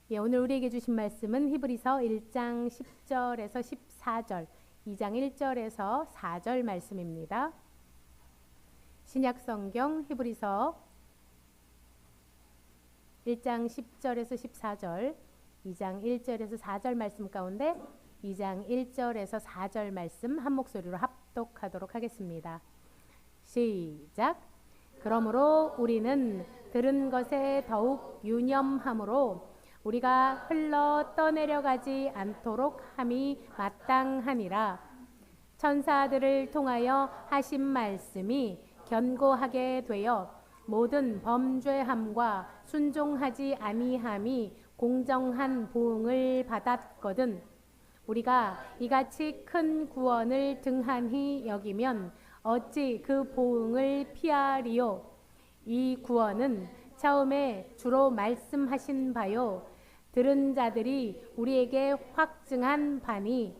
예, 오늘 우리에게 주신 말씀은 히브리서 1장 10절에서 14절, 2장 1절에서 4절 말씀입니다. 신약 성경 히브리서 1장 10절에서 14절, 2장 1절에서 4절 말씀 가운데 2장 1절에서 4절 말씀 한 목소리로 합독하도록 하겠습니다. 시작. 그러므로 우리는 들은 것에 더욱 유념함으로 우리가 흘러 떠내려가지 않도록 함이 마땅하니라. 천사들을 통하여 하신 말씀이 견고하게 되어 모든 범죄함과 순종하지 아니함이 공정한 보응을 받았거든. 우리가 이같이 큰 구원을 등한히 여기면 어찌 그 보응을 피하리요. 이 구원은 처음에 주로 말씀하신 바요 들은 자들이 우리에게 확증한 바니,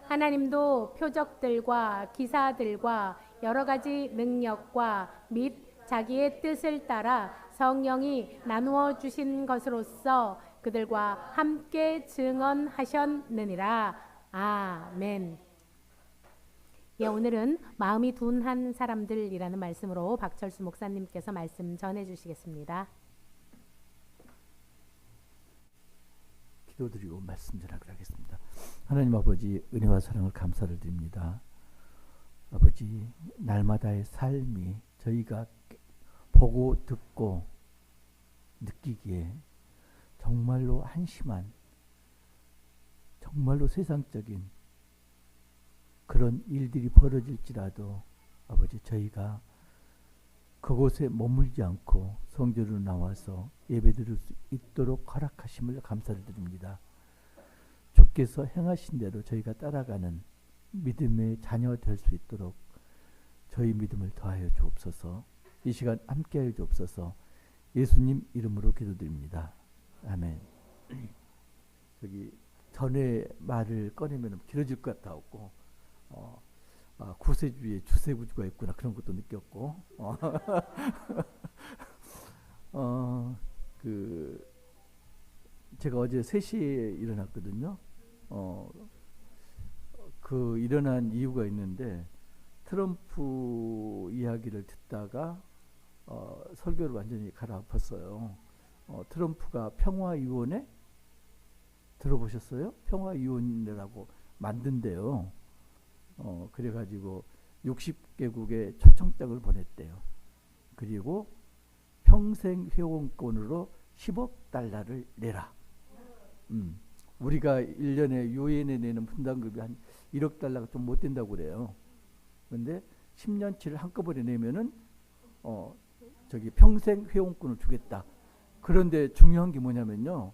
하나님도 표적들과 기사들과 여러 가지 능력과 및 자기의 뜻을 따라 성령이 나누어 주신 것으로서 그들과 함께 증언하셨느니라. 아멘. 예, 오늘은 마음이 둔한 사람들이라는 말씀으로 박철수 목사님께서 말씀 전해 주시겠습니다. 기도드리고 말씀 전하도록 하겠습니다. 하나님 아버지, 은혜와 사랑을 감사를 드립니다. 아버지, 날마다의 삶이 저희가 보고 듣고 느끼기에 정말로 한심한, 정말로 세상적인 그런 일들이 벌어질지라도 아버지, 저희가 그곳에 머물지 않고 성전으로 나와서 예배드릴 수 있도록 허락하심을 감사를 드립니다. 주께서 행하신 대로 저희가 따라가는 믿음의 자녀 될 수 있도록 저희 믿음을 더하여 주옵소서. 이 시간 함께하여 주옵소서. 예수님 이름으로 기도드립니다. 아멘. 저기 전에 말을 꺼내면 길어질 것 같았고 구세주에 주세구주가 있구나 그런 것도 느꼈고 제가 어제 3시에 일어났거든요. 그 일어난 이유가 있는데 트럼프 이야기를 듣다가 설교를 완전히 갈아엎었어요. 트럼프가 평화위원회 들어보셨어요? 평화위원회라고 만든대요. 그래가지고 60개국에 초청장을 보냈대요. 그리고 평생 회원권으로 10억 달러를 내라. 우리가 1년에 유엔에 내는 분담금이 한 1억 달러가 좀 못 된다고 그래요. 그런데 10년치를 한꺼번에 내면은 저기 평생 회원권을 주겠다. 그런데 중요한 게 뭐냐면요.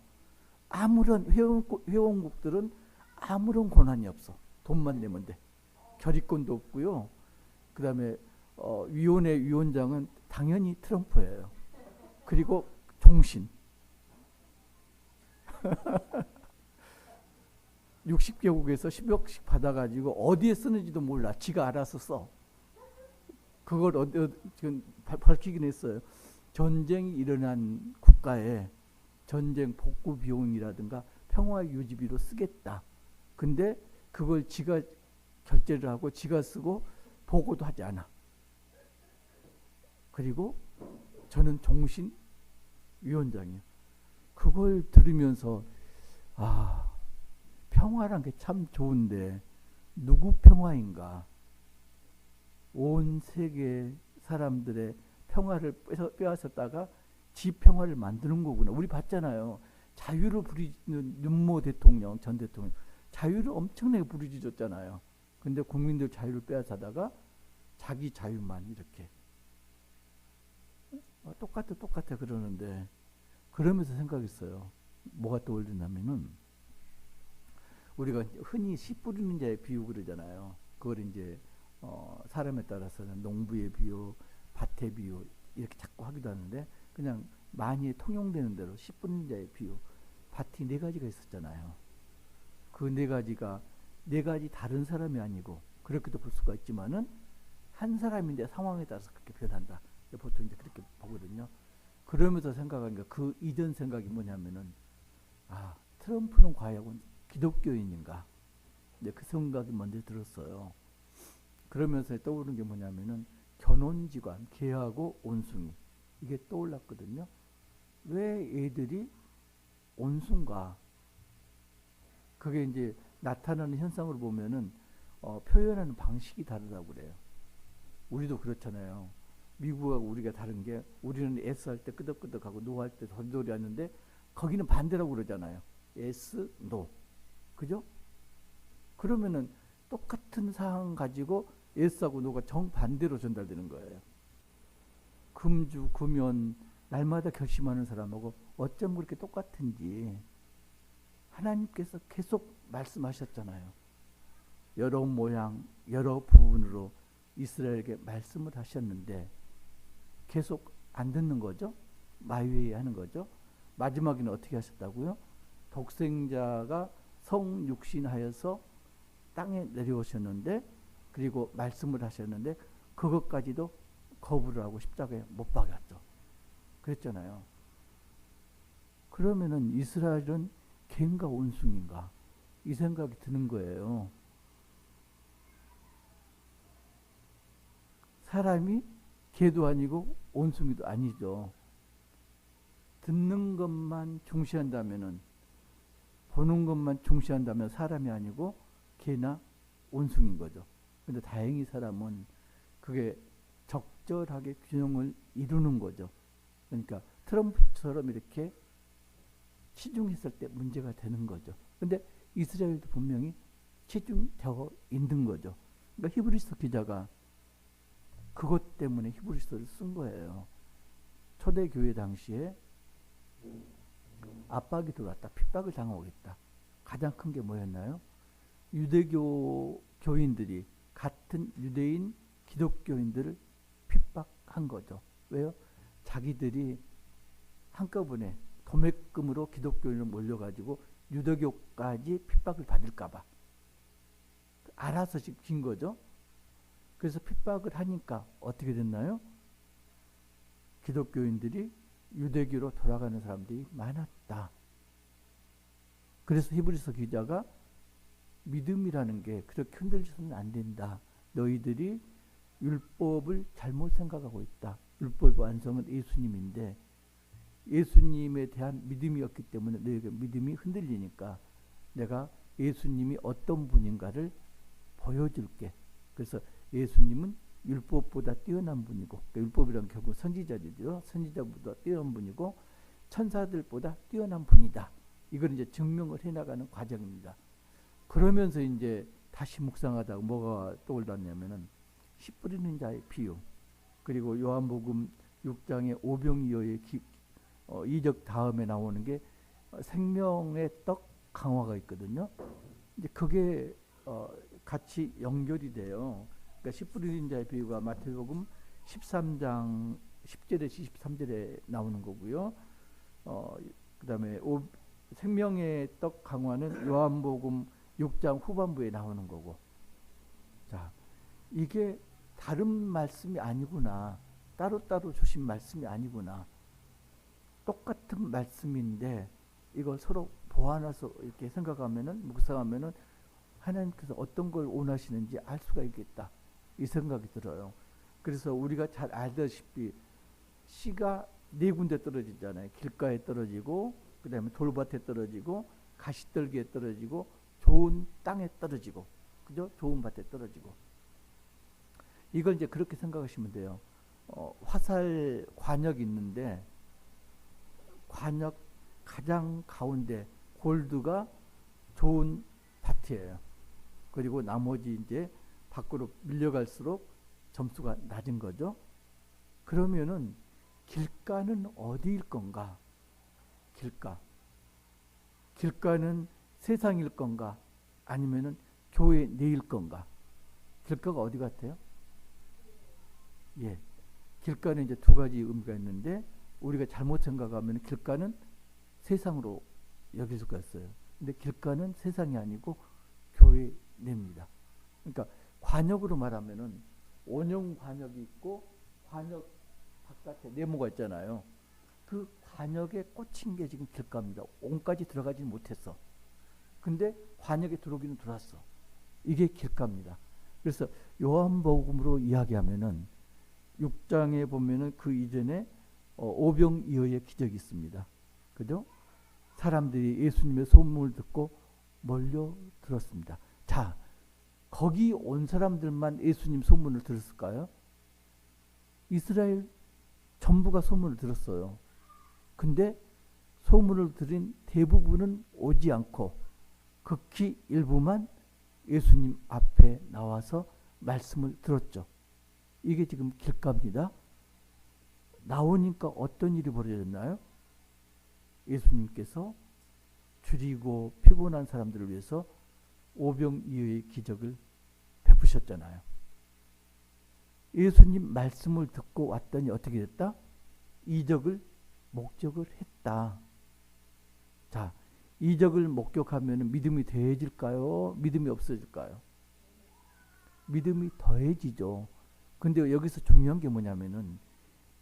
아무런 회원국들은 아무런 권한이 없어. 돈만 내면 돼. 결의권도 없고요. 그 다음에 위원회 위원장은 당연히 트럼프예요. 그리고 종신 60개국에서 10억씩 받아가지고 어디에 쓰는지도 몰라. 지가 알아서 써. 그걸 지금 밝히긴 했어요. 전쟁이 일어난 국가에 전쟁 복구 비용이라든가 평화 유지비로 쓰겠다. 근데 그걸 지가 결제를 하고 지가 쓰고 보고도 하지 않아. 그리고 저는 종신 위원장이에요. 그걸 들으면서 평화란 게 참 좋은데 누구 평화인가? 온 세계 사람들의 평화를 빼앗았다가 지 평화를 만드는 거구나. 우리 봤잖아요. 자유를 부리는 윤모 대통령, 전 대통령. 자유를 엄청나게 부르짖었잖아요. 근데 국민들 자유를 빼앗아다가 자기 자유만 이렇게 똑같아 그러는데, 그러면서 생각했어요. 뭐가 떠올리냐면은 우리가 흔히 씨 뿌리는 자의 비유 그러잖아요. 그걸 이제 사람에 따라서는 농부의 비유, 밭의 비유 이렇게 자꾸 하기도 하는데, 그냥 많이 통용되는 대로 씨 뿌리는 자의 비유, 밭이 4가지가 있었잖아요. 그 4가지가 4가지 다른 사람이 아니고, 그렇게도 볼 수가 있지만은 한 사람인데 상황에 따라서 그렇게 변한다. 보통 이제 그렇게 보거든요. 그러면서 생각하니까 그 이전 생각이 뭐냐면은 트럼프는 과연 기독교인인가? 네, 그 생각이 먼저 들었어요. 그러면서 떠오르는 게 뭐냐면은 견혼지관, 개하고 온숭이, 이게 떠올랐거든요. 왜 애들이 온순가? 그게 이제 나타나는 현상으로 보면은 표현하는 방식이 다르다고 그래요. 우리도 그렇잖아요. 미국하고 우리가 다른 게, 우리는 S 할 때 끄덕끄덕하고 노 할 때 도리도리 하는데 거기는 반대라고 그러잖아요. S, 노. 그죠? 그러면은 똑같은 사항 가지고 S하고 노가 정반대로 전달되는 거예요. 금주, 금연, 날마다 결심하는 사람하고 어쩜 그렇게 똑같은지 하나님께서 계속 말씀하셨잖아요. 여러 모양, 여러 부분으로 이스라엘에게 말씀을 하셨는데 계속 안 듣는 거죠. 마유해하는 거죠. 마지막에는 어떻게 하셨다고요? 독생자가 성육신하여서 땅에 내려오셨는데, 그리고 말씀을 하셨는데 그것까지도 거부를 하고 십자가에 못 박았죠. 그랬잖아요. 그러면은 이스라엘은 개인가 온숭인가, 이 생각이 드는 거예요. 사람이 개도 아니고 온숭이도 아니죠. 듣는 것만 중시한다면은, 보는 것만 중시한다면 사람이 아니고 개나 온숭인 거죠. 근데 다행히 사람은 그게 적절하게 균형을 이루는 거죠. 그러니까 트럼프처럼 이렇게 치중했을 때 문제가 되는 거죠. 근데 이스라엘도 분명히 치중되어 있는 거죠. 그러니까 히브리서 기자가 그것 때문에 히브리서를 쓴 거예요. 초대교회 당시에 압박이 들어왔다. 핍박을 당하고 있다. 가장 큰 게 뭐였나요? 유대교 교인들이 같은 유대인 기독교인들을 핍박한 거죠. 왜요? 자기들이 한꺼번에 도매금으로 기독교인을 몰려가지고 유대교까지 핍박을 받을까봐 알아서 시킨 거죠. 그래서 핍박을 하니까 어떻게 됐나요? 기독교인들이 유대교로 돌아가는 사람들이 많았다. 그래서 히브리서 기자가 믿음이라는 게 그렇게 흔들려서는 안 된다. 너희들이 율법을 잘못 생각하고 있다. 율법의 완성은 예수님인데 예수님에 대한 믿음이었기 때문에 너희가 믿음이 흔들리니까 내가 예수님이 어떤 분인가를 보여줄게. 그래서 예수님은 율법보다 뛰어난 분이고, 그러니까 율법이란 결국 선지자들이죠. 선지자보다 뛰어난 분이고 천사들보다 뛰어난 분이다. 이걸 이제 증명을 해나가는 과정입니다. 그러면서 이제 다시 묵상하다가 뭐가 떠올랐냐면은 씨 뿌리는 자의 비유, 그리고 요한복음 6장의 오병이어의 이적 다음에 나오는 게 생명의 떡 강화가 있거든요. 이제 그게 같이 연결이 돼요. 그러니까 씨 뿌리는 자의 비유가 마태복음 13장 10절에서 23절에 나오는 거고요. 그다음에 생명의 떡 강화는 요한복음 6장 후반부에 나오는 거고. 자, 이게 다른 말씀이 아니구나. 따로따로 주신 말씀이 아니구나. 똑같은 말씀인데 이걸 서로 보완해서 이렇게 생각하면은, 묵상하면은 하나님께서 어떤 걸 원하시는지 알 수가 있겠다. 이 생각이 들어요. 그래서 우리가 잘 알다시피 씨가 네 군데 떨어지잖아요. 길가에 떨어지고, 그 다음에 돌밭에 떨어지고, 가시떨기에 떨어지고, 좋은 땅에 떨어지고, 그죠? 좋은 밭에 떨어지고. 이걸 이제 그렇게 생각하시면 돼요. 화살 관역이 있는데 관역 가장 가운데 골드가 좋은 밭이에요. 그리고 나머지 이제 밖으로 밀려갈수록 점수가 낮은 거죠. 그러면은 길가는 어디일 건가? 길가는 세상일 건가? 아니면은 교회 내일 건가? 길가가 어디 같아요? 예. 길가는 이제 두 가지 의미가 있는데, 우리가 잘못 생각하면 길가는 세상으로 여길 수가 있어요. 근데 길가는 세상이 아니고 교회 내입니다. 그러니까 관역으로 말하면은 원형 관역이 있고 관역 바깥에 네모가 있잖아요. 그 관역에 꽂힌 게 지금 길가입니다. 온까지 들어가지 못했어. 근데 관역에 들어오기는 들어왔어. 이게 길가입니다. 그래서 요한복음으로 이야기하면은 6장에 보면은 그 이전에 오병이어의 기적이 있습니다. 그죠? 사람들이 예수님의 소문을 듣고 몰려들었습니다. 자, 거기 온 사람들만 예수님 소문을 들었을까요? 이스라엘 전부가 소문을 들었어요. 근데 소문을 들은 대부분은 오지 않고 극히 일부만 예수님 앞에 나와서 말씀을 들었죠. 이게 지금 길가입니다. 나오니까 어떤 일이 벌어졌나요? 예수님께서 줄이고 피곤한 사람들을 위해서 오병이어의 기적을 베푸셨잖아요. 예수님 말씀을 듣고 왔더니 어떻게 됐다? 이적을 목격을 했다. 자, 이적을 목격하면 믿음이 더해질까요? 믿음이 없어질까요? 믿음이 더해지죠. 근데 여기서 중요한 게 뭐냐면은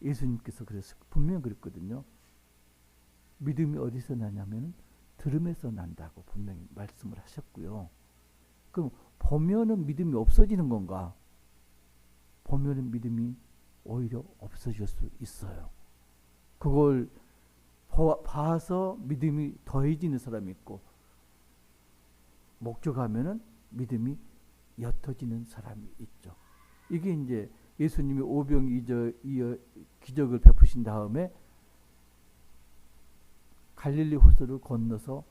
예수님께서 분명히 그랬거든요. 믿음이 어디서 나냐면 들음에서 난다고 분명히 말씀을 하셨고요. 그럼 보면은 믿음이 없어지는 건가? 보면은 믿음이 오히려 없어질 수 있어요. 그걸 봐서 믿음이 더해지는 사람이 있고 목격하면은 믿음이 옅어지는 사람이 있죠. 이게 이제 예수님이 오병이어 기적을 베푸신 다음에 갈릴리 호수를 건너서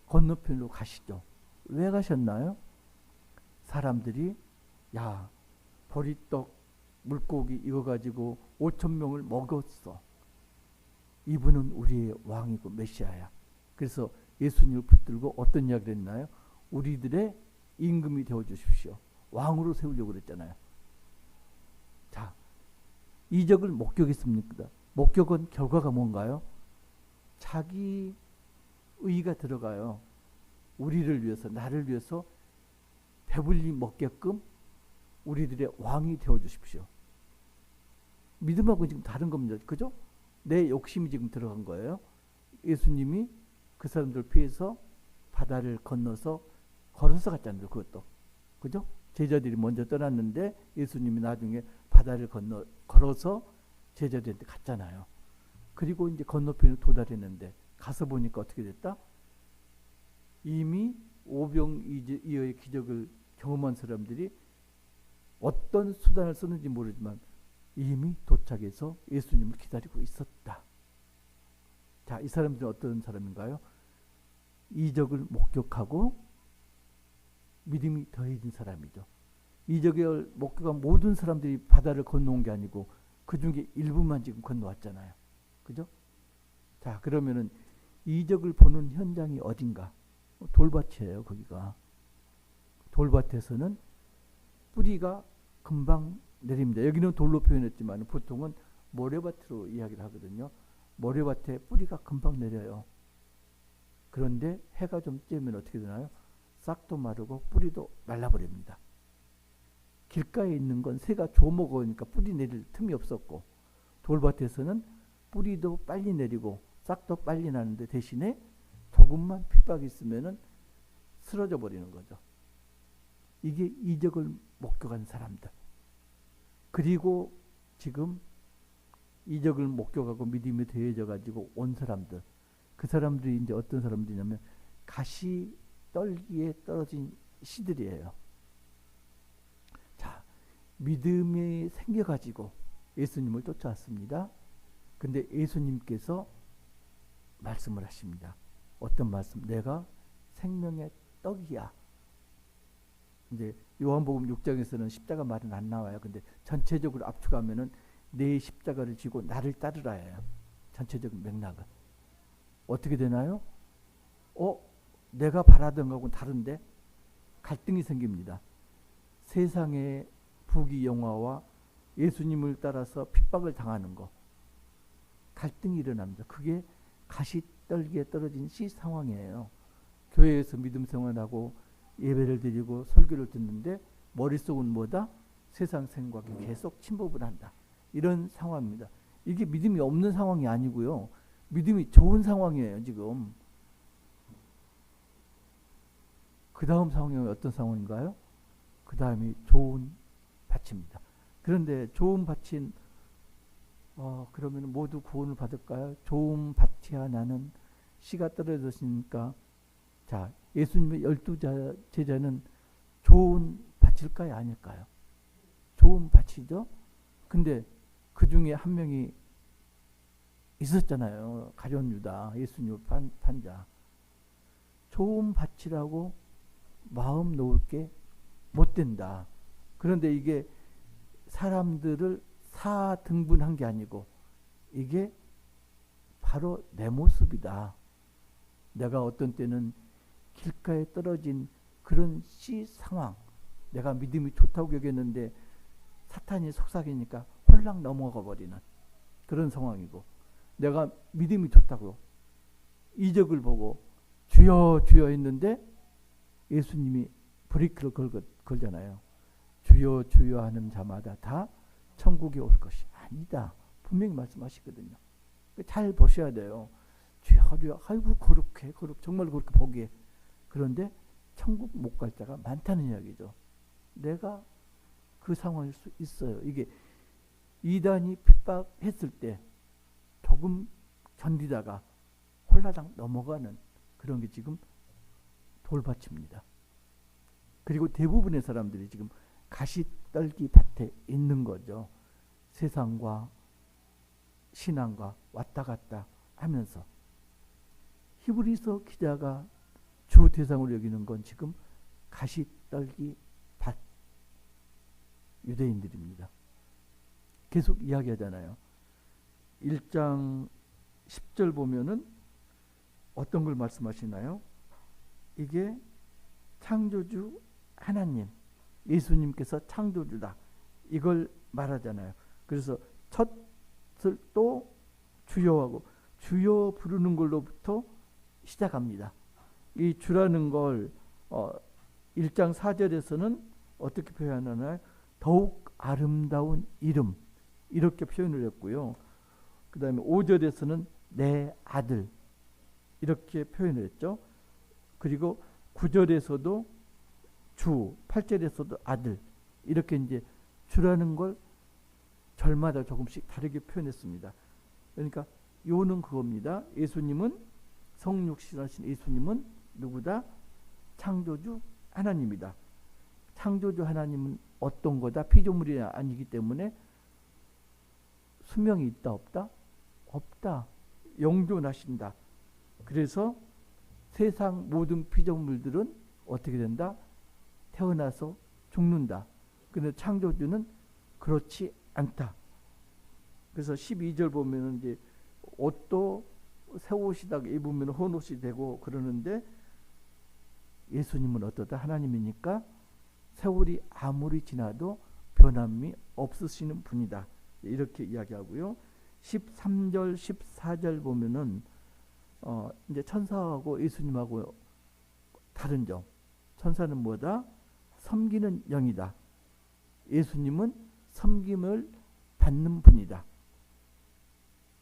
건너편으로 가시죠. 왜 가셨나요? 사람들이 야, 보리떡 물고기 이거 가지고 5,000명을 먹었어. 이분은 우리의 왕이고 메시아야. 그래서 예수님을 붙들고 어떤 이야기를 했나요? 우리들의 임금이 되어주십시오. 왕으로 세우려고 그랬잖아요. 자, 이적을 목격했습니까? 목격은 결과가 뭔가요? 자기 의가 들어가요. 우리를 위해서, 나를 위해서 배불리 먹게끔 우리들의 왕이 되어주십시오. 믿음하고 지금 다른 겁니다. 그죠? 내 욕심이 지금 들어간 거예요. 예수님이 그 사람들 피해서 바다를 건너서 걸어서 갔잖아요. 그것도. 그죠? 제자들이 먼저 떠났는데 예수님이 나중에 바다를 걸어서 제자들한테 갔잖아요. 그리고 이제 건너편에 도달했는데 가서 보니까 어떻게 됐다? 이미 오병이어의 기적을 경험한 사람들이 어떤 수단을 썼는지 모르지만 이미 도착해서 예수님을 기다리고 있었다. 자, 이 사람들은 어떤 사람인가요? 이적을 목격하고 믿음이 더해진 사람이죠. 이적을 목격한 모든 사람들이 바다를 건너온 게 아니고 그 중에 일부만 지금 건너왔잖아요. 그죠? 자, 그러면은 이적을 보는 현장이 어딘가? 돌밭이에요, 거기가. 돌밭에서는 뿌리가 금방 내립니다. 여기는 돌로 표현했지만 보통은 모래밭으로 이야기를 하거든요. 모래밭에 뿌리가 금방 내려요. 그런데 해가 좀 쬐면 어떻게 되나요? 싹도 마르고 뿌리도 말라버립니다. 길가에 있는 건 새가 조먹으니까 뿌리 내릴 틈이 없었고, 돌밭에서는 뿌리도 빨리 내리고 싹도 빨리 나는데 대신에 조금만 핍박이 있으면은 쓰러져 버리는 거죠. 이게 이적을 목격한 사람들. 그리고 지금 이적을 목격하고 믿음이 더해져 가지고 온 사람들. 그 사람들이 이제 어떤 사람들이냐면 가시 떨기에 떨어진 씨들이에요. 자, 믿음이 생겨 가지고 예수님을 쫓아왔습니다. 근데 예수님께서 말씀을 하십니다. 어떤 말씀? 내가 생명의 떡이야. 이제 요한복음 6장에서는 십자가 말은 안 나와요. 근데 전체적으로 압축하면은 내 십자가를 지고 나를 따르라예요. 전체적인 맥락은 어떻게 되나요? 내가 바라던 거하고는 다른데 갈등이 생깁니다. 세상의 부귀영화와 예수님을 따라서 핍박을 당하는 거, 갈등이 일어납니다. 그게 가시떨기에 떨어진 씨 상황이에요. 교회에서 믿음 생활하고 예배를 드리고 설교를 듣는데 머릿속은 뭐다? 세상 생각이 계속 침범을 한다. 이런 상황입니다. 이게 믿음이 없는 상황이 아니고요. 믿음이 좋은 상황이에요, 지금. 그 다음 상황이 어떤 상황인가요? 그 다음이 좋은 밭입니다. 그런데 좋은 밭인, 그러면 모두 구원을 받을까요? 좋은 밭이야 나는 씨가 떨어졌으니까. 자, 예수님의 12제자는 좋은 밭일까요? 아닐까요? 좋은 밭이죠. 근데 그 중에 한 명이 있었잖아요. 가룟 유다, 예수님을 판자. 좋은 밭이라고 마음 놓을 게 못 된다. 그런데 이게 사람들을 사등분한 게 아니고 이게 바로 내 모습이다. 내가 어떤 때는 길가에 떨어진 그런 씨 상황, 내가 믿음이 좋다고 여겼는데 사탄이 속삭이니까 홀랑 넘어가 버리는 그런 상황이고, 내가 믿음이 좋다고 이적을 보고 주여 주여 했는데 예수님이 브레이크를 걸잖아요. 주여 주여 하는 자마다 다 천국에 올 것이 아니다. 분명히 말씀하시거든요. 잘 보셔야 돼요. 주여 주여, 아이고 거룩해, 정말 그렇게 보기에. 그런데 천국 못 갈 자가 많다는 이야기죠. 내가 그 상황일 수 있어요. 이게 이단이 핍박했을 때 조금 견디다가 홀라당 넘어가는 그런 게 지금 돌밭입니다. 그리고 대부분의 사람들이 지금 가시떨기 밭에 있는 거죠. 세상과 신앙과 왔다 갔다 하면서. 히브리서 기자가 주 대상으로 여기는 건 지금 가시떨기 밭 유대인들입니다. 계속 이야기하잖아요. 1장 10절 보면은 어떤 걸 말씀하시나요? 이게 창조주 하나님, 예수님께서 창조주다, 이걸 말하잖아요. 그래서 첫을 또 주여하고, 주여 부르는 걸로부터 시작합니다. 이 주라는 걸 1장 4절에서는 어떻게 표현하나요? 더욱 아름다운 이름, 이렇게 표현을 했고요. 그 다음에 5절에서는 내 아들, 이렇게 표현을 했죠. 그리고 9절에서도 주, 8절에서도 아들, 이렇게 이제 주라는 걸 절마다 조금씩 다르게 표현했습니다. 그러니까 요는 그겁니다. 예수님은, 성육신하신 예수님은 누구다? 창조주 하나님이다. 창조주 하나님은 어떤 거다? 피조물이 아니기 때문에 수명이 있다 없다? 없다. 영존하신다. 그래서 세상 모든 피조물들은 어떻게 된다? 태어나서 죽는다. 그런데 창조주는 그렇지 않다. 그래서 12절 보면은 이제 옷도 새 옷이다 입으면 헌옷이 되고 그러는데, 예수님은 어떠다? 하나님이니까 세월이 아무리 지나도 변함이 없으시는 분이다. 이렇게 이야기하고요. 13절, 14절 보면은 이제 천사하고 예수님하고 다른 점. 천사는 뭐다? 섬기는 영이다. 예수님은 섬김을 받는 분이다.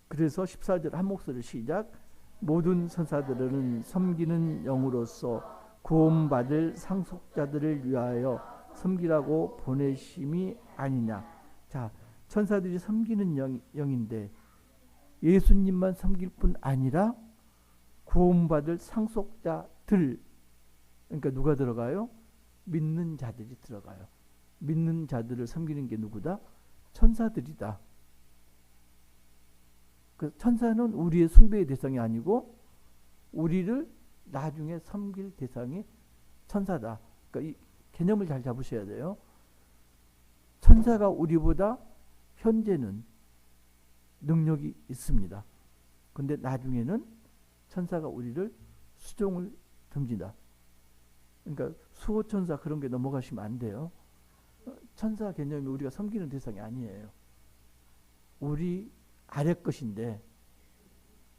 그래서 14절 한 목소리 시작. 모든 천사들은 섬기는 영으로서 구원받을 상속자들을 위하여 섬기라고 보내심이 아니냐. 자, 천사들이 섬기는 영인데 예수님만 섬길 뿐 아니라 구원받을 상속자들, 그러니까 누가 들어가요? 믿는 자들이 들어가요. 믿는 자들을 섬기는 게 누구다? 천사들이다. 그 천사는 우리의 숭배의 대상이 아니고 우리를 나중에 섬길 대상이 천사다. 그러니까 이 개념을 잘 잡으셔야 돼요. 천사가 우리보다 현재는 능력이 있습니다. 근데 나중에는 천사가 우리를 수종을 듭니다. 그러니까 수호천사 그런 게 넘어가시면 안 돼요. 천사 개념이 우리가 섬기는 대상이 아니에요. 우리 아래 것인데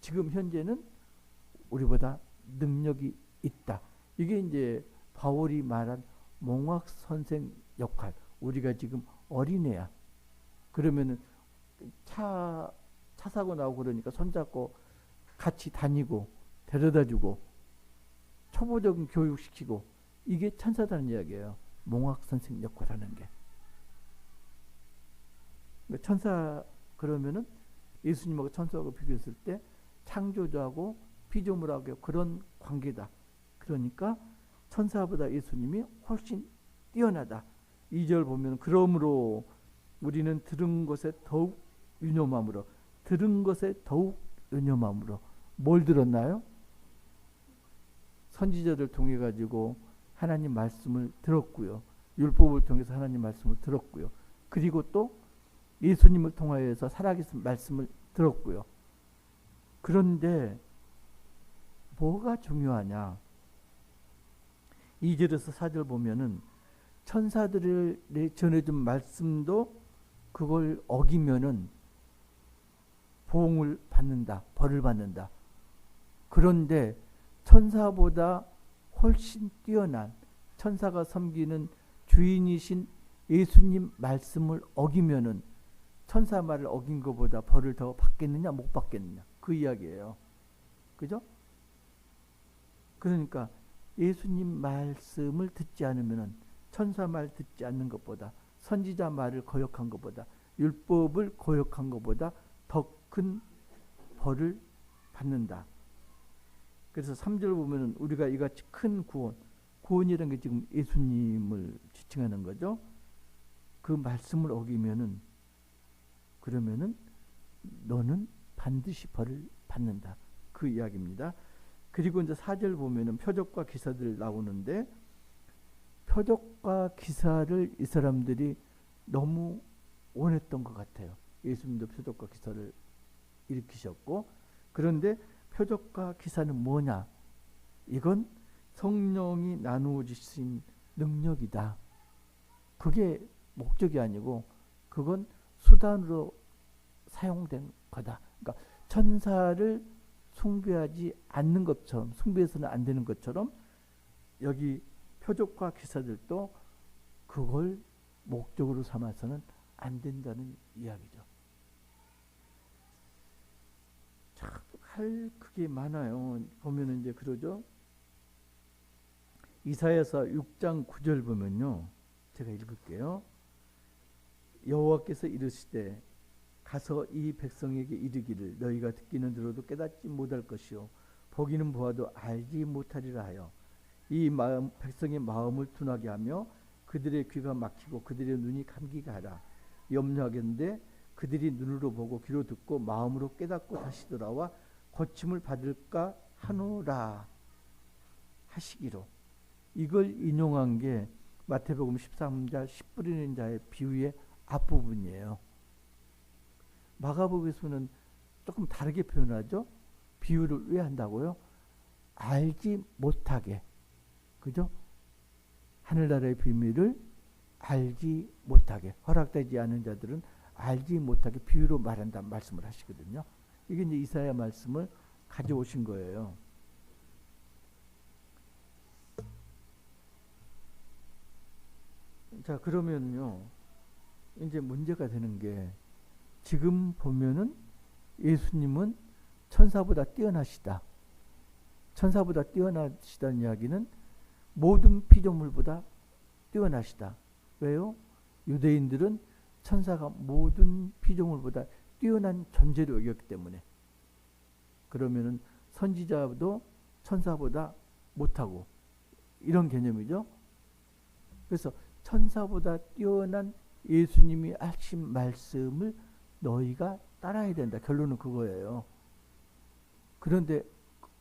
지금 현재는 우리보다 능력이 있다. 이게 이제 바울이 말한 몽학 선생 역할. 우리가 지금 어린애야. 그러면은 차 사고 나고 그러니까 손잡고 같이 다니고 데려다주고 초보적인 교육시키고 이게 천사라는 이야기예요. 몽학 선생 역할하는 게. 천사 그러면은 예수님하고 천사하고 비교했을 때 창조주하고 피조물하고 그런 관계다. 그러니까 천사보다 예수님이 훨씬 뛰어나다. 2절 보면 그러므로 우리는 들은 것에 더욱 유념함으로 들은 것에 더욱 유념함으로 뭘 들었나요? 선지자들 통해 가지고 하나님 말씀을 들었고요. 율법을 통해서 하나님 말씀을 들었고요. 그리고 또 예수님을 통하여서 살아계신 말씀을 들었고요. 그런데 뭐가 중요하냐? 2절에서 4절 보면은 천사들이 전해준 말씀도 그걸 어기면은 보응을 받는다. 벌을 받는다. 그런데 천사보다 훨씬 뛰어난 천사가 섬기는 주인이신 예수님 말씀을 어기면은 천사 말을 어긴 것보다 벌을 더 받겠느냐 못 받겠느냐 그 이야기예요. 그죠? 그러니까 예수님 말씀을 듣지 않으면은 천사 말 듣지 않는 것보다 선지자 말을 거역한 것보다 율법을 거역한 것보다 더 큰 벌을 받는다. 그래서 3절 보면은 우리가 이같이 큰 구원, 구원이라는 게 지금 예수님을 지칭하는 거죠. 그 말씀을 어기면은 그러면은 너는 반드시 벌을 받는다. 그 이야기입니다. 그리고 이제 4절 보면은 표적과 기사들 나오는데 표적과 기사를 이 사람들이 너무 원했던 것 같아요. 예수님도 표적과 기사를 일으키셨고 그런데 표적과 기사는 뭐냐? 이건 성령이 나누어 주신 능력이다. 그게 목적이 아니고 그건 수단으로 사용된 거다. 그러니까 천사를 숭배하지 않는 것처럼 숭배해서는 안 되는 것처럼 여기 표적과 기사들도 그걸 목적으로 삼아서는 안 된다는 이야기죠. 참 할 그게 많아요. 보면은 이제 그러죠. 이사야서 6장 9절 보면요. 제가 읽을게요. 여호와께서 이르시되 가서 이 백성에게 이르기를 너희가 듣기는 들어도 깨닫지 못할 것이요 보기는 보아도 알지 못하리라 하여 이 마음 백성의 마음을 둔하게 하며 그들의 귀가 막히고 그들의 눈이 감기게 하라. 염려하겠는데 그들이 눈으로 보고 귀로 듣고 마음으로 깨닫고 다시 돌아와 고침을 받을까 하노라 하시기로. 이걸 인용한 게 마태복음 13장 씨 뿌리는 자의 비유의 앞부분이에요. 마가복음에서는 조금 다르게 표현하죠. 비유를 왜 한다고요? 알지 못하게. 그죠? 하늘나라의 비밀을 알지 못하게. 허락되지 않은 자들은 알지 못하게 비유로 말한다 말씀을 하시거든요. 이게 이제 이사야 말씀을 가져오신 거예요. 자, 그러면요. 이제 문제가 되는 게 지금 보면은 예수님은 천사보다 뛰어나시다. 천사보다 뛰어나시다는 이야기는 모든 피조물보다 뛰어나시다. 왜요? 유대인들은 천사가 모든 피조물보다 뛰어난 존재로 여겼기 때문에. 그러면은 선지자도 천사보다 못하고 이런 개념이죠. 그래서 천사보다 뛰어난 예수님이 하신 말씀을 너희가 따라야 된다. 결론은 그거예요. 그런데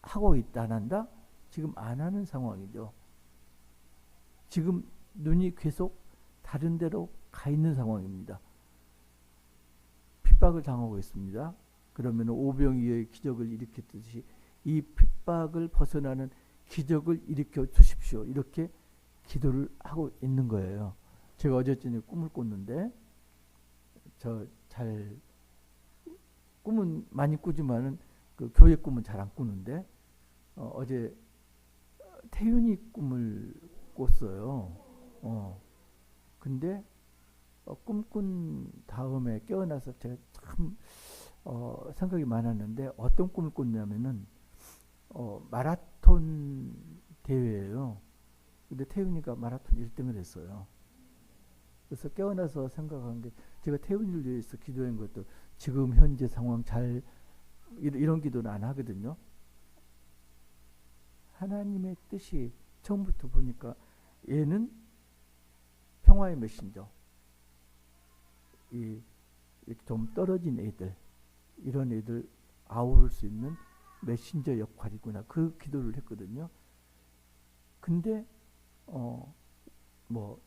하고 있다 안 한다? 지금 안 하는 상황이죠. 지금 눈이 계속 다른 데로 가 있는 상황입니다. 핍박을 당하고 있습니다. 그러면 오병이어의 기적을 일으켰듯이 이 핍박을 벗어나는 기적을 일으켜 주십시오. 이렇게 기도를 하고 있는 거예요. 제가 어제 저녁에 꿈을 꿨는데 저 잘 꿈은 많이 꾸지만은 그 교회 꿈은 잘 안 꾸는데 어제 태윤이 꿈을 꿨어요. 근데 꿈꾼 다음에 깨어나서 제가 참 생각이 많았는데 어떤 꿈을 꿨냐면은 마라톤 대회예요. 근데 태윤이가 마라톤 1등을 했어요. 그래서 깨어나서 생각한 게 제가 태윤이를 위해서 기도한 것도 지금 현재 상황 잘 이런 기도는 안 하거든요. 하나님의 뜻이 처음부터 보니까 얘는 평화의 메신저, 이 좀 떨어진 애들, 이런 애들 아우를 수 있는 메신저 역할이구나. 그 기도를 했거든요. 근데 뭐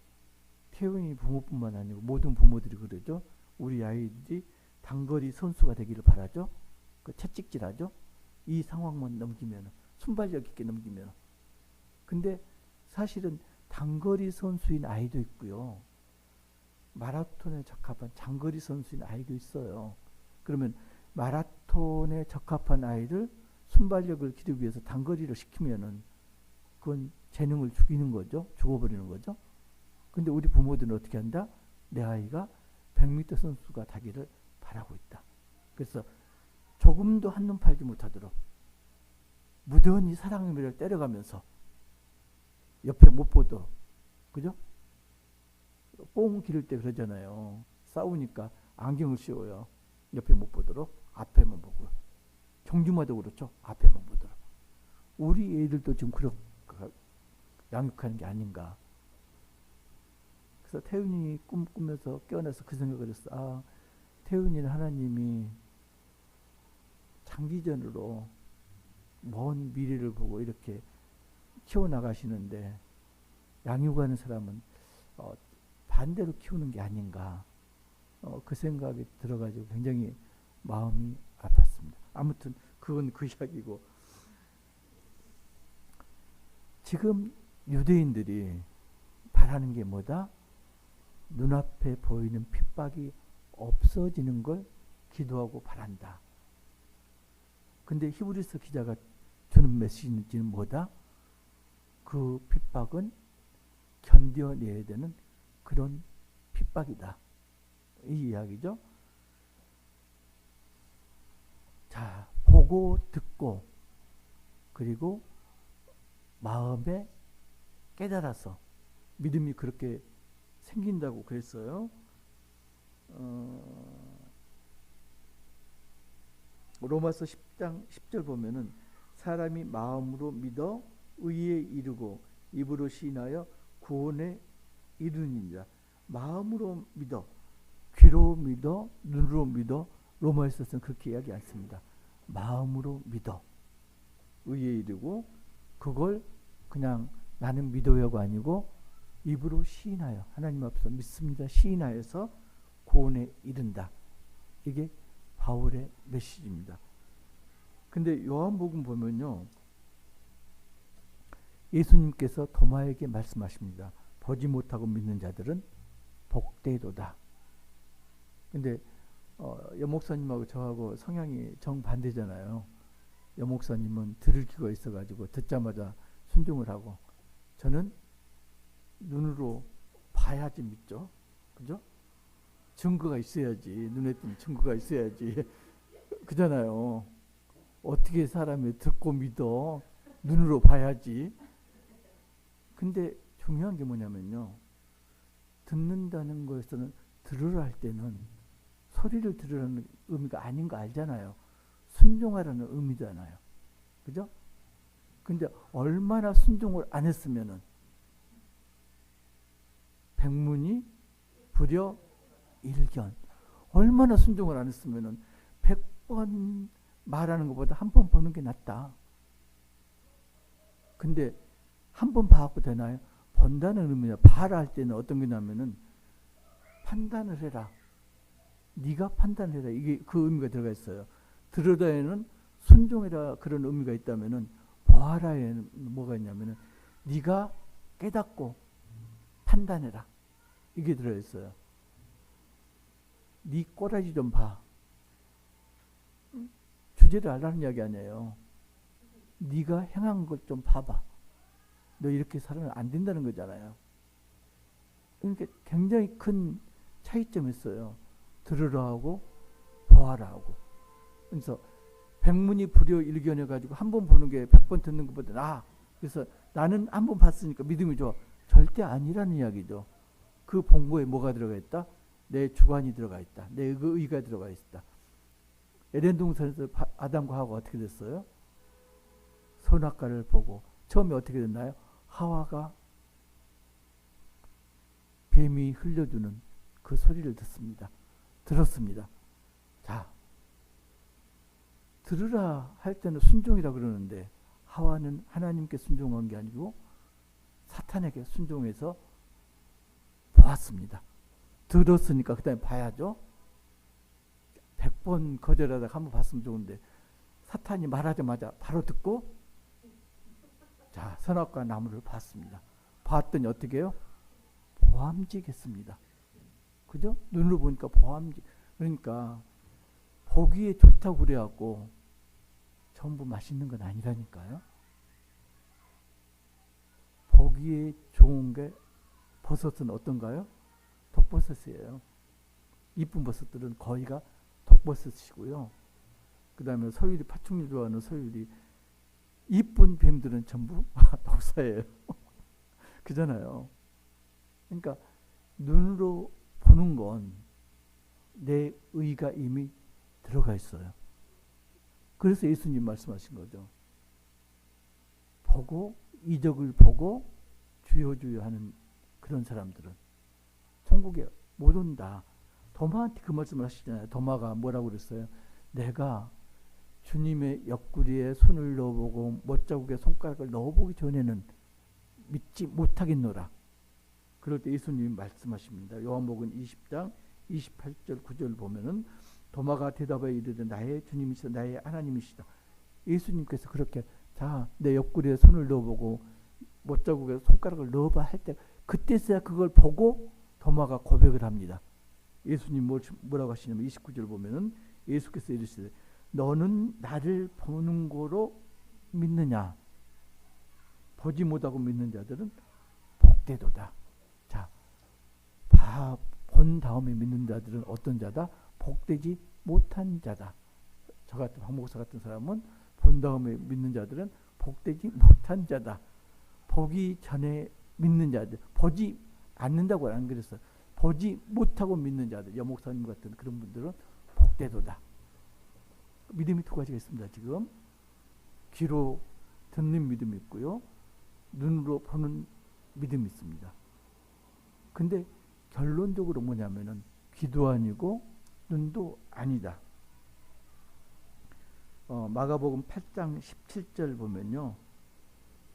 태윤이 부모뿐만 아니고 모든 부모들이 그러죠. 우리 아이들이 단거리 선수가 되기를 바라죠. 그 채찍질하죠. 이 상황만 넘기면, 순발력 있게 넘기면. 근데 사실은 단거리 선수인 아이도 있고요. 마라톤에 적합한 장거리 선수인 아이도 있어요. 그러면 마라톤에 적합한 아이를 순발력을 기르기 위해서 단거리를 시키면은 그건 재능을 죽이는 거죠. 죽어버리는 거죠. 근데 우리 부모들은 어떻게 한다? 내 아이가 100m 선수가 되기를 바라고 있다. 그래서 조금도 한눈 팔지 못하도록 무던히 사랑의 매를 때려가면서 옆에 못 보도록, 그죠? 뽕 기를 때 그러잖아요. 싸우니까 안경을 씌워요. 옆에 못 보도록 앞에만 보고. 경주마도 그렇죠. 앞에만 보도록. 우리 애들도 지금 그렇게 양육하는 게 아닌가. 그래서 태윤이 꿈 꾸면서 깨어나서 그 생각을 했어. 아, 태윤이는 하나님이 장기전으로 먼 미래를 보고 이렇게 키워나가시는데 양육하는 사람은 반대로 키우는 게 아닌가. 그 생각이 들어가지고 굉장히 마음이 아팠습니다. 아무튼 그건 그 이야기고, 지금 유대인들이 바라는 게 뭐다? 눈앞에 보이는 핍박이 없어지는 걸 기도하고 바란다. 근데 히브리서 기자가 주는 메시지는 뭐다? 그 핍박은 견뎌내야 되는 그런 핍박이다. 이 이야기죠. 자, 보고 듣고 그리고 마음에 깨달아서 믿음이 그렇게 생긴다고 그랬어요. 로마서 10장 10절 보면은 사람이 마음으로 믿어 의에 이르고 입으로 시인하여 구원에 이르느니라. 마음으로 믿어, 귀로 믿어, 눈으로 믿어. 로마에서는 그렇게 이야기 않습니다. 마음으로 믿어, 의에 이르고, 그걸 그냥 나는 믿어요가 아니고 입으로 시인하여, 하나님 앞에서 믿습니다 시인하여서 구원에 이른다. 이게 바울의 메시지입니다. 근데 요한복음 보면요, 예수님께서 도마에게 말씀하십니다. 보지 못하고 믿는 자들은 복되도다. 근데 여목사님하고 저하고 성향이 정반대잖아요. 여목사님은 들을 귀가 있어가지고 듣자마자 순종을 하고, 저는 눈으로 봐야지 믿죠. 그죠? 증거가 있어야지. 눈에 띄는 증거가 있어야지. 그잖아요. 어떻게 사람이 듣고 믿어? 눈으로 봐야지. 근데 중요한 게 뭐냐면요, 듣는다는 것에서는 들으라 할 때는 소리를 들으라는 의미가 아닌 거 알잖아요. 순종하라는 의미잖아요. 그죠? 근데 얼마나 순종을 안 했으면은 백문이 불여일견, 얼마나 순종을 안 했으면은 100번 말하는 것보다 한 번 보는 게 낫다. 근데 한 번 봐갖고 되나요? 본다는 의미냐, 봐라 할 때는 어떤 게냐면은 판단을 해라. 네가 판단해라. 이게 그 의미가 들어가 있어요. 들으다에는 순종해라 그런 의미가 있다면은 보아라에는 뭐가 있냐면은 네가 깨닫고 판단해라. 이게 들어 있어요. 네 꼬라지 좀 봐. 주제를 알라는 이야기 아니에요. 네가 행한 것 좀 봐봐. 너 이렇게 살아는 안 된다는 거잖아요. 그러니까 굉장히 큰 차이점이 있어요. 들으라 하고 보아라 하고. 그래서 백문이 불여일견해 가지고 한 번 보는 게 100번 듣는 것보다 나아. 그래서 나는 한 번 봤으니까 믿음이 좋아. 절대 아니라는 이야기죠. 그 본거에 뭐가 들어가 있다? 내 주관이 들어가 있다. 내 의가 들어가 있다. 에덴 동산에서 아담과 하와가 어떻게 됐어요? 선악과를 보고 처음에 어떻게 됐나요? 하와가 뱀이 흘려주는 그 소리를 들었습니다. 자, 들으라 할 때는 순종이라 그러는데 하와는 하나님께 순종한 게 아니고 사탄에게 순종해서 보았습니다. 들었으니까 그 다음에 봐야죠. 100번 거절하다가 한번 봤으면 좋은데 사탄이 말하자마자 바로 듣고 자, 선악과 나무를 봤습니다. 봤더니 어떻게 해요? 보암직했습니다. 그죠? 눈으로 보니까 보암직. 그러니까 보기에 좋다고 그래갖고 전부 맛있는 건 아니라니까요. 보기에 좋은 게 버섯은 어떤가요? 독버섯이에요. 이쁜 버섯들은 거의가 독버섯이고요. 그 다음에 서유리, 파충류 좋아하는 서유리, 이쁜 뱀들은 전부 독사예요. 그잖아요. 그러니까 눈으로 보는 건 내 의가 이미 들어가 있어요. 그래서 예수님 말씀하신 거죠. 보고 이적을 보고 주여 주여 하는 그런 사람들은 천국에 못 온다. 도마한테 그 말씀을 하시잖아요. 도마가 뭐라고 그랬어요? 내가 주님의 옆구리에 손을 넣어보고 못자국에 손가락을 넣어보기 전에는 믿지 못하겠노라. 그럴 때 예수님이 말씀하십니다. 요한복음 20장 28절 9절 보면은 도마가 대답하여 이르되 나의 주님이시다 나의 하나님이시다. 예수님께서 그렇게 자, 내 옆구리에 손을 넣어보고 못자국에 손가락을 넣어봐 할 때 그때서야 그걸 보고 도마가 고백을 합니다. 예수님 뭐라고 하시냐면 29절 보면은 예수께서 이르시되 너는 나를 보는 거로 믿느냐? 보지 못하고 믿는 자들은 복되도다. 자, 본 다음에 믿는 자들은 어떤 자다? 복되지 못한 자다. 저 같은 황 목사 같은 사람은 본 다음에 믿는 자들은 복되지 못한 자다. 보기 전에 믿는 자들, 보지 않는다고 안 그랬어요. 보지 못하고 믿는 자들, 여목사님 같은 그런 분들은 복되도다. 믿음이 두 가지가 있습니다. 지금 귀로 듣는 믿음이 있고요. 눈으로 보는 믿음이 있습니다. 근데 결론적으로 뭐냐면은 귀도 아니고 눈도 아니다. 마가복음 8장 17절 보면요.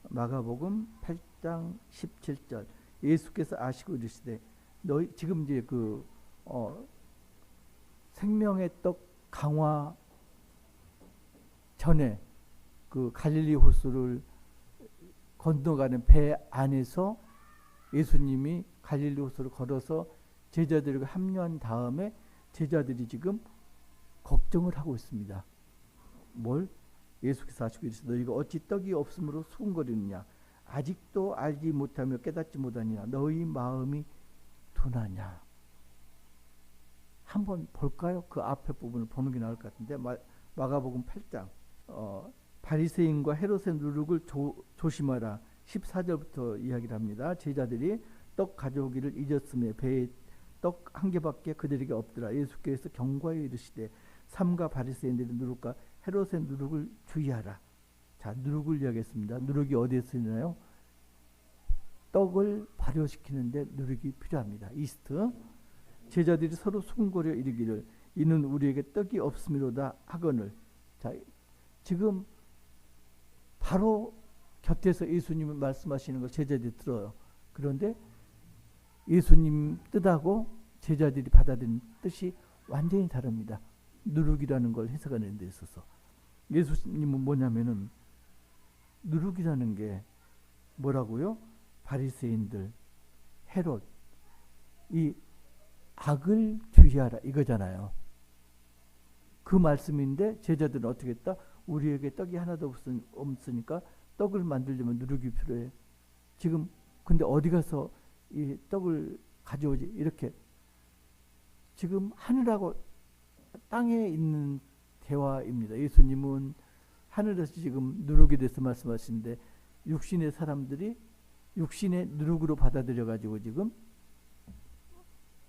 마가복음 8장 17절 예수께서 아시고 이르시되 너희 지금 이제 그 생명의 떡 강화 전에 그 갈릴리 호수를 건너가는 배 안에서 예수님이 갈릴리 호수를 걸어서 제자들과 합류한 다음에 제자들이 지금 걱정을 하고 있습니다. 뭘? 예수께서 아시고 이르시되 너희가 어찌 떡이 없으므로 수군거리느냐? 아직도 알지 못하며 깨닫지 못하느냐? 너희 마음이 둔하냐? 한번 볼까요? 그 앞에 부분을 보는 게 나을 것 같은데 마가복음 8장 바리새인과 헤롯의 누룩을 조심하라. 14절부터 이야기를 합니다. 제자들이 떡 가져오기를 잊었으며 배에 떡 한 개밖에 그들에게 없더라. 예수께서 경고하여 이르시되 삼가 바리새인들의 누룩과 헤롯의 누룩을 주의하라. 자, 누룩을 이야기했습니다. 누룩이 어디에 쓰이나요? 떡을 발효시키는데 누룩이 필요합니다. 이스트. 제자들이 서로 수군거려 이르기를 이는 우리에게 떡이 없음이로다 하거늘. 자, 지금 바로 곁에서 예수님이 말씀하시는 걸 제자들이 들어요. 그런데 예수님 뜻하고 제자들이 받아들인 뜻이 완전히 다릅니다. 누룩이라는 걸 해석하는 데 있어서 예수님은 뭐냐면은 누룩이라는 게 뭐라고요? 바리새인들, 헤롯, 이 악을 주의하라 이거잖아요. 그 말씀인데 제자들은 어떻게 했다? 우리에게 떡이 하나도 없으니까 떡을 만들려면 누룩이 필요해. 지금 근데 어디 가서 이 떡을 가져오지? 이렇게 지금 하늘하고 땅에 있는 개화입니다. 예수님은 하늘에서 지금 누룩에 대해서 말씀하시는데 육신의 사람들이 육신의 누룩으로 받아들여 가지고 지금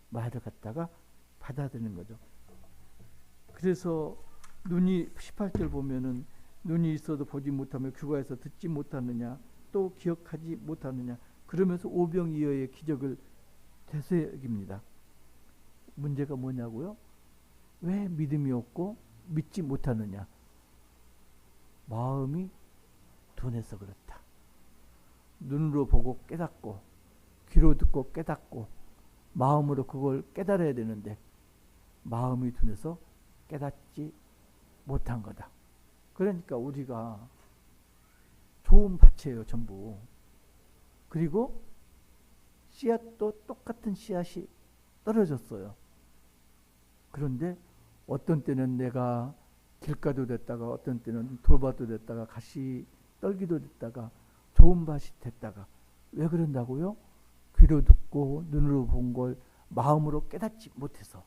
말을 갖다가 받아들이는 거죠. 그래서 눈이 18절 보면은 눈이 있어도 보지 못하며 귀가 있어 듣지 못하느냐 또 기억하지 못하느냐 그러면서 오병이어의 기적을 되새깁니다. 문제가 뭐냐고요? 왜 믿음이 없고 믿지 못하느냐? 마음이 둔해서 그렇다. 눈으로 보고 깨닫고 귀로 듣고 깨닫고 마음으로 그걸 깨달아야 되는데 마음이 둔해서 깨닫지 못한 거다. 그러니까 우리가 좋은 밭이에요, 전부. 그리고 씨앗도 똑같은 씨앗이 떨어졌어요. 그런데 어떤 때는 내가 길가도 됐다가 어떤 때는 돌밭도 됐다가 가시 떨기도 됐다가 좋은 밭이 됐다가 왜 그런다고요? 귀로 듣고 눈으로 본 걸 마음으로 깨닫지 못해서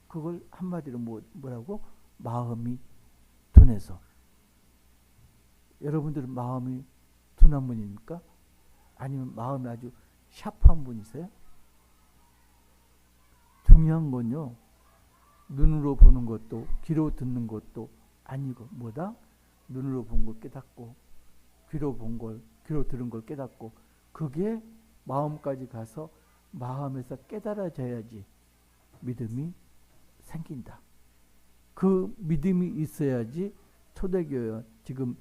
그걸 한마디로 뭐라고? 마음이 둔해서. 여러분들은 마음이 둔한 분입니까? 아니면 마음이 아주 샤프한 분이세요? 중요한 건요. 눈으로 보는 것도 귀로 듣는 것도 아니고 뭐다? 눈으로 본 걸 깨닫고 귀로 본 걸 귀로 들은 걸 깨닫고 그게 마음까지 가서 마음에서 깨달아져야지 믿음이 생긴다. 그 믿음이 있어야지 초대교회 지금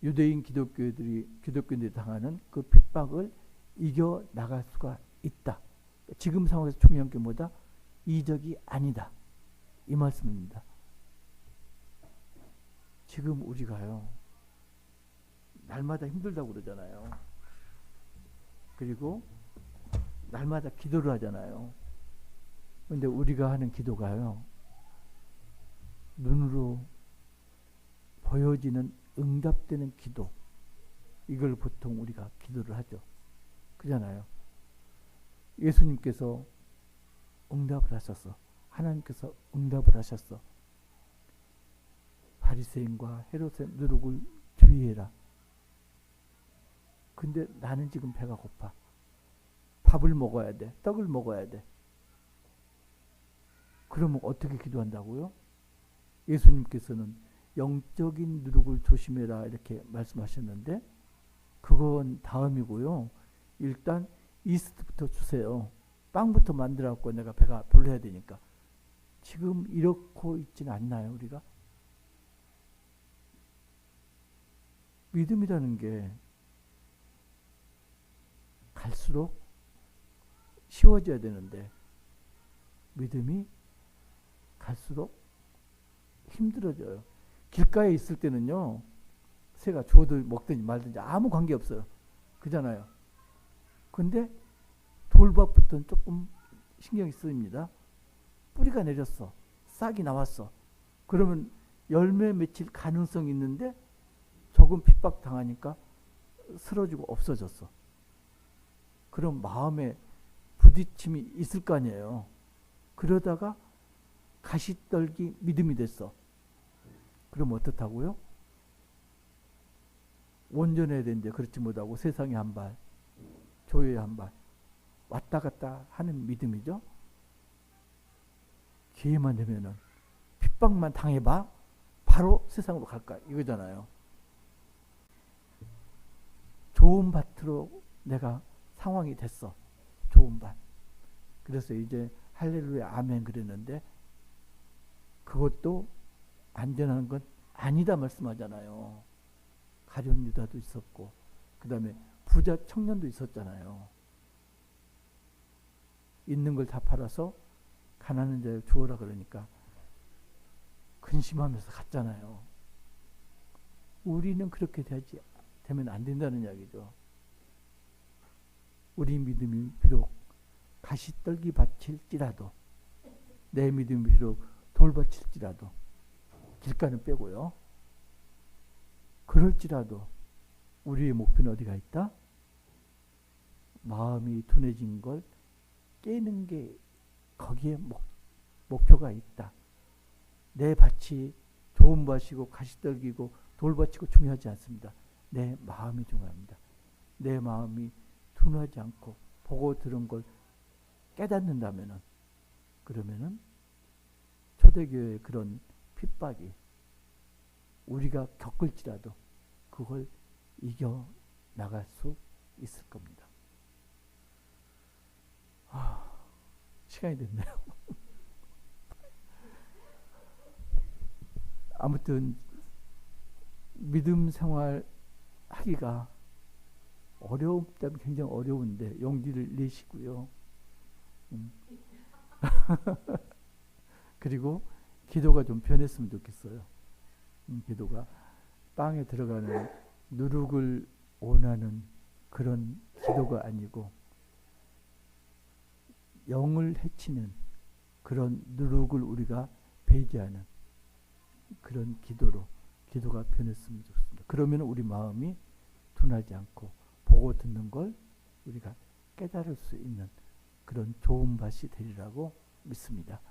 유대인 기독교인들이 당하는 그 핍박을 이겨 나갈 수가 있다. 지금 상황에서 중요한 게 뭐다? 이적이 아니다. 이 말씀입니다. 지금 우리가요. 날마다 힘들다고 그러잖아요. 그리고 날마다 기도를 하잖아요. 그런데 우리가 하는 기도가요. 눈으로 보여지는 응답되는 기도. 이걸 보통 우리가 기도를 하죠. 그잖아요. 예수님께서 응답을 하셨어. 하나님께서 응답을 하셨어. 바리새인과 헤롯의 누룩을 주의해라. 근데 나는 지금 배가 고파. 밥을 먹어야 돼. 떡을 먹어야 돼. 그러면 어떻게 기도한다고요? 예수님께서는 영적인 누룩을 조심해라 이렇게 말씀하셨는데 그건 다음이고요. 일단 이스트부터 주세요. 빵부터 만들어갖고 내가 배가 불러야 되니까. 지금 이렇고 있지는 않나요, 우리가? 믿음이라는 게 갈수록 쉬워져야 되는데 믿음이 갈수록 힘들어져요. 길가에 있을 때는요. 새가 주워도 먹든지 말든지 아무 관계 없어요. 그잖아요. 근데 돌밭부터는 조금 신경이 쓰입니다. 뿌리가 내렸어. 싹이 나왔어. 그러면 열매 맺힐 가능성이 있는데 조금 핍박당하니까 쓰러지고 없어졌어. 그럼 마음에 부딪힘이 있을 거 아니에요. 그러다가 가시떨기 믿음이 됐어. 그럼 어떻다고요? 온전해야 되는데 그렇지 못하고 세상에 한 발, 교회에 한 발 왔다 갔다 하는 믿음이죠. 기회만 되면은 핍박만 당해봐 바로 세상으로 갈까 이거잖아요. 좋은 밭으로 내가 상황이 됐어. 좋은 밭. 그래서 이제 할렐루야 아멘 그랬는데 그것도 안전한 건 아니다 말씀하잖아요. 가룟 유다도 있었고 그 다음에 부자 청년도 있었잖아요. 있는 걸 다 팔아서 가난한 자에 주어라 그러니까 근심하면서 갔잖아요. 우리는 그렇게 되면 안 된다는 이야기죠. 우리 믿음이 비록 가시떨기 밭일지라도 내 믿음이 비록 돌밭일지라도 길가는 빼고요. 그럴지라도 우리의 목표는 어디가 있다? 마음이 둔해진 걸 깨는 게 거기에 목표가 있다. 내 밭이 좋은 밭이고 가시떨기고 돌밭이고 중요하지 않습니다. 내 마음이 중요합니다. 내 마음이 둔하지 않고 보고 들은 걸 깨닫는다면은, 그러면은 초대교회의 그런 핍박이 우리가 겪을지라도 그걸 이겨 나갈 수 있을 겁니다. 시간이 됐네요. 아무튼 믿음 생활 하기가 어려우면 굉장히 어려운데 용기를 내시고요. 그리고 기도가 좀 변했으면 좋겠어요. 기도가 빵에 들어가는 누룩을 원하는 그런 기도가 아니고 영을 해치는 그런 누룩을 우리가 배제하는 그런 기도가 변했으면 좋습니다. 그러면 우리 마음이 둔하지 않고 보고 듣는 걸 우리가 깨달을 수 있는 그런 좋은 밭이 되리라고 믿습니다.